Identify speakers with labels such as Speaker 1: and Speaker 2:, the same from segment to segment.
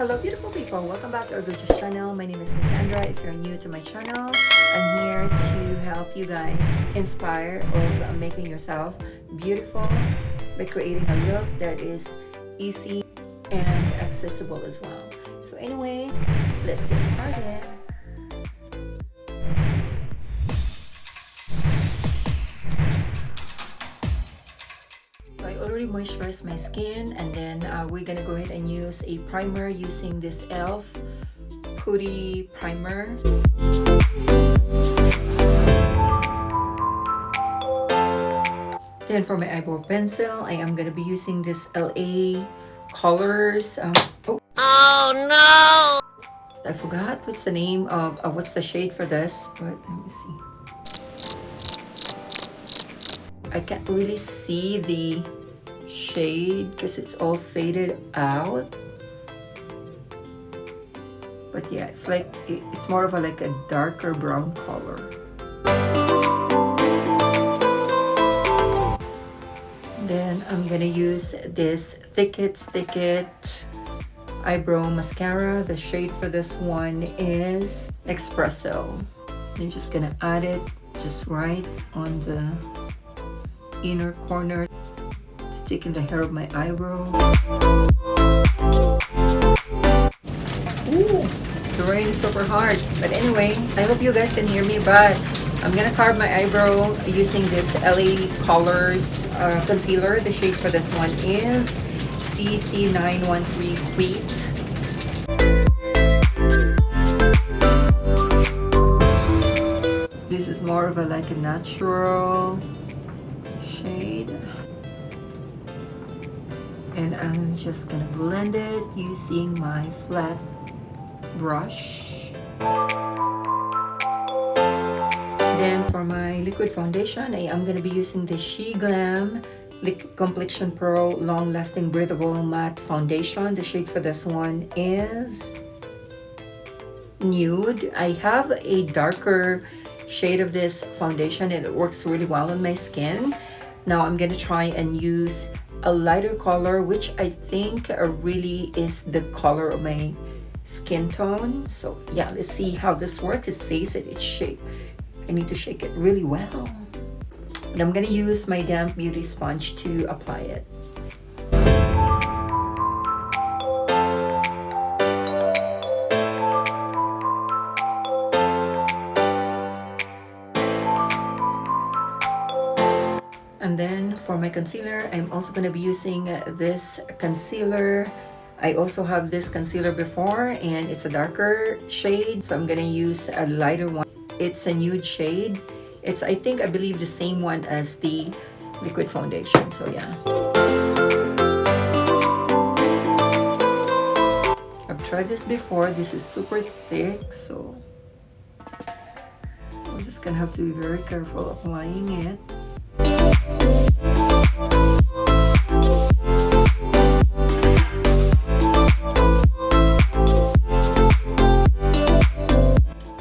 Speaker 1: Hello beautiful people, welcome back to our gorgeous channel. My name is Cassandra. If you're new to my channel, I'm here to help you guys inspire of making yourself beautiful by creating a look that is easy and accessible as well. So anyway, let's get started. Already moisturized my skin, and then we're gonna go ahead and use a primer using this e.l.f. Putty primer. Then for my eyebrow pencil, I am gonna be using this LA Colors.
Speaker 2: Oh no!
Speaker 1: I forgot what's the name of what's the shade for this, but let me see. I can't really see the shade because it's all faded out, but yeah, it's like it's more of like a darker brown color. Then I'm gonna use this Thicket eyebrow mascara. The shade for this one is Espresso. I'm just gonna add it just right on the inner corner, in the hair of my eyebrow. Ooh, the rain is super hard. But anyway, I hope you guys can hear me, but I'm gonna carve my eyebrow using this LA Colors concealer. The shade for this one is CC913 Wheat. This is more of like a natural shade. And I'm just gonna blend it using my flat brush. Then for my liquid foundation, I am gonna be using the SheGlam Liquid Complexion Pro Long Lasting Breathable Matte Foundation. The shade for this one is Nude. I have a darker shade of this foundation and it works really well on my skin. Now I'm gonna try and use a lighter color, which I think really is the color of my skin tone. So yeah, let's see how this works. It says it's shake. I need to shake it really well. And I'm gonna use my damp beauty sponge to apply it. And then for my concealer, I'm also going to be using this concealer. I also have this concealer before and it's a darker shade, so I'm going to use a lighter one. It's a nude shade. It's, I believe the same one as the liquid foundation, so yeah. I've tried this before. This is super thick, so I'm just going to have to be very careful applying it.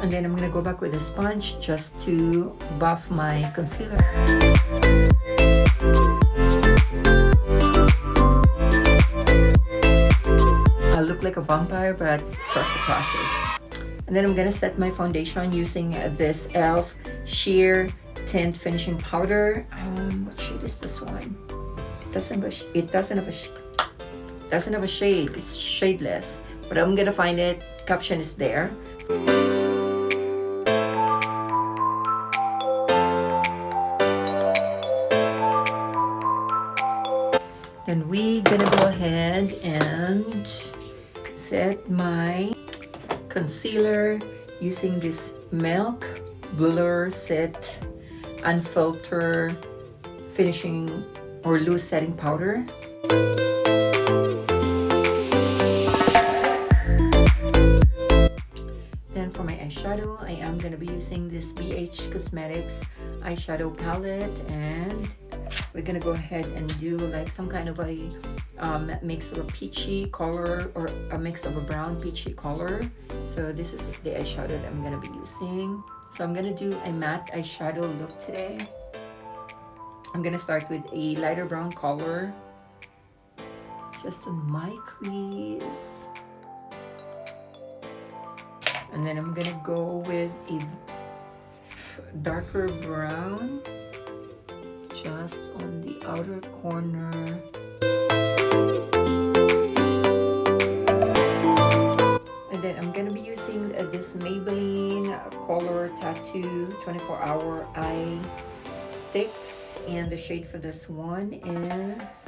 Speaker 1: And then I'm gonna go back with a sponge just to buff my concealer. I look like a vampire, but trust the process. And then I'm gonna set my foundation using this e.l.f. Sheer Tint Finishing Powder. What shade is this one? It doesn't have a shade. It's shadeless, but I'm gonna find it. Caption is there. Then we're gonna go ahead and set my concealer using this Milk Blur Set Unfiltered Finishing or Loose Setting Powder. Then for my eyeshadow, I am going to be using this BH Cosmetics eyeshadow palette, and we're going to go ahead and do like some kind of a mix of a peachy color or a mix of a brown peachy color. So this is the eyeshadow that I'm going to be using. So I'm going to do a matte eyeshadow look today. I'm going to start with a lighter brown color just on my crease. And then I'm gonna go with a darker brown just on the outer corner. And then I'm gonna be using this Maybelline Color Tattoo 24-hour eye sticks, and the shade for this one is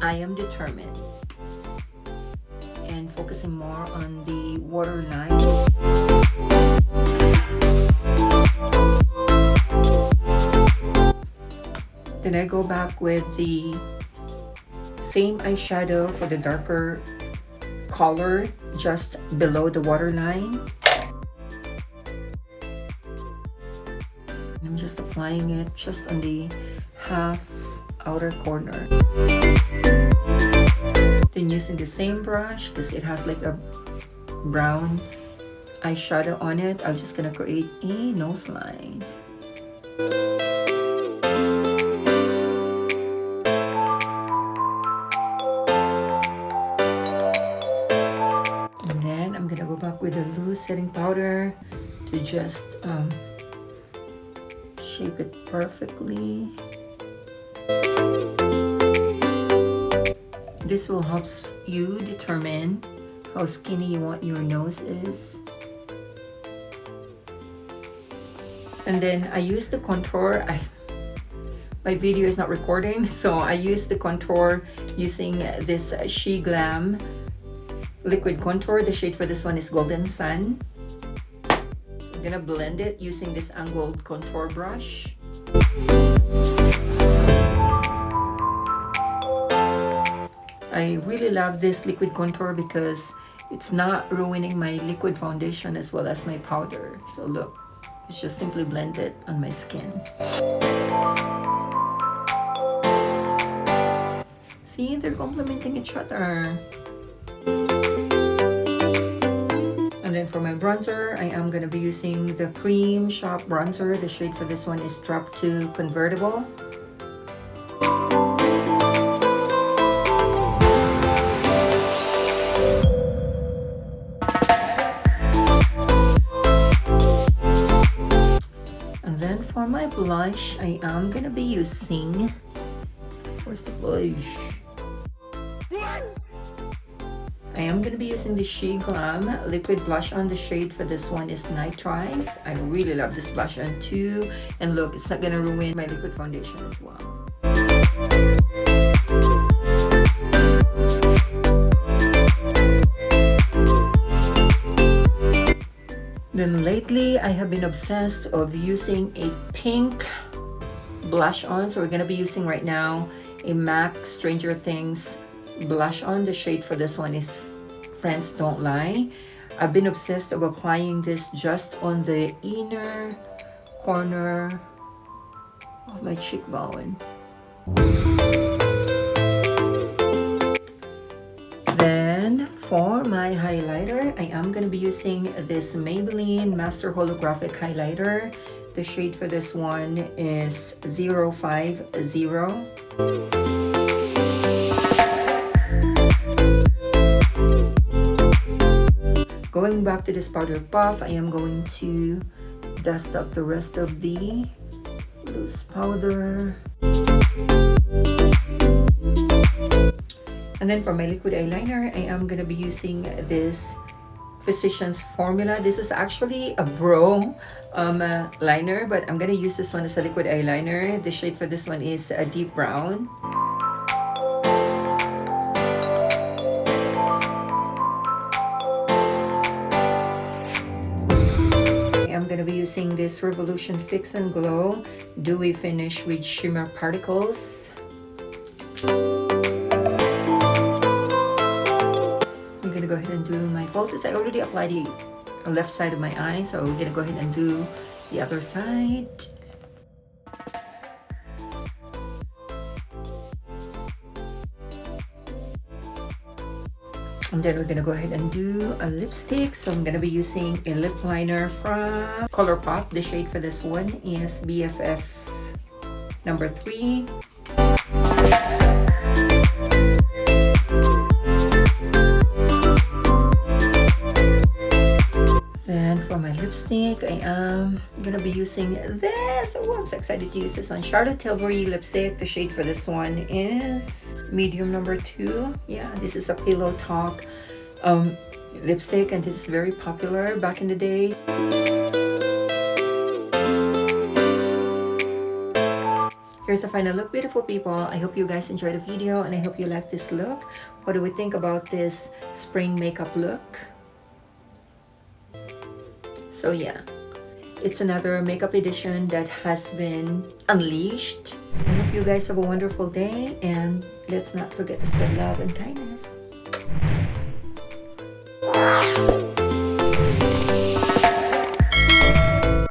Speaker 1: I Am Determined, and focusing more on the waterline. Then I go back with the same eyeshadow for the darker color just below the waterline. I'm just applying it just on the half outer corner. Then using the same brush, because it has like a brown eyeshadow on it, I'm just gonna create a nose line. And then I'm gonna go back with a loose setting powder to just shape it perfectly. This will help you determine how skinny you want your nose is. And then I use the contour. My video is not recording, so I use the contour using this She Glam liquid contour. The shade for this one is Golden Sun. I'm gonna blend it using this angled contour brush. I really love this liquid contour because it's not ruining my liquid foundation as well as my powder. So look, it's just simply blended on my skin. See, they're complementing each other. And then for my bronzer, I am going to be using the Cream Shop bronzer. The shade for this one is Drop 2 Convertible. And then for my blush, I am going to be using, where's the blush? I am going to be using the She Glam liquid blush on. The shade for this one is Night Drive. I really love this blush on too. And look, it's not going to ruin my liquid foundation as well. Then lately, I have been obsessed of using a pink blush on. So we're going to be using right now a MAC Stranger Things blush on. The shade for this one is Friends Don't Lie. I've been obsessed of applying this just on the inner corner of my cheekbone. Then for my highlighter, I am going to be using this Maybelline Master Holographic Highlighter. The shade for this one is 050. Going back to this powder puff, I am going to dust up the rest of the loose powder. And then for my liquid eyeliner, I am going to be using this Physicians Formula. This is actually a brow liner, but I'm going to use this one as a liquid eyeliner. The shade for this one is a deep brown. I'm going to be using this Revolution Fix and Glow Dewy Finish with Shimmer Particles. I'm going to go ahead and do my falsies. I already applied the left side of my eye, so we're going to go ahead and do the other side. And then we're gonna go ahead and do a lipstick. So I'm gonna be using a lip liner from ColourPop. The shade for this one is BFF number 3. lipstick, I am gonna be using this. Oh, I'm so excited to use this one. Charlotte Tilbury lipstick. The shade for this one is medium number 2. Yeah, this is a Pillow Talk lipstick, and this is very popular back in the day. Here's the final look, beautiful people. I hope you guys enjoyed the video, and I hope you like this look. What do we think about this spring makeup look? So yeah, it's another makeup edition that has been unleashed. I hope you guys have a wonderful day, and let's not forget to spread love and kindness.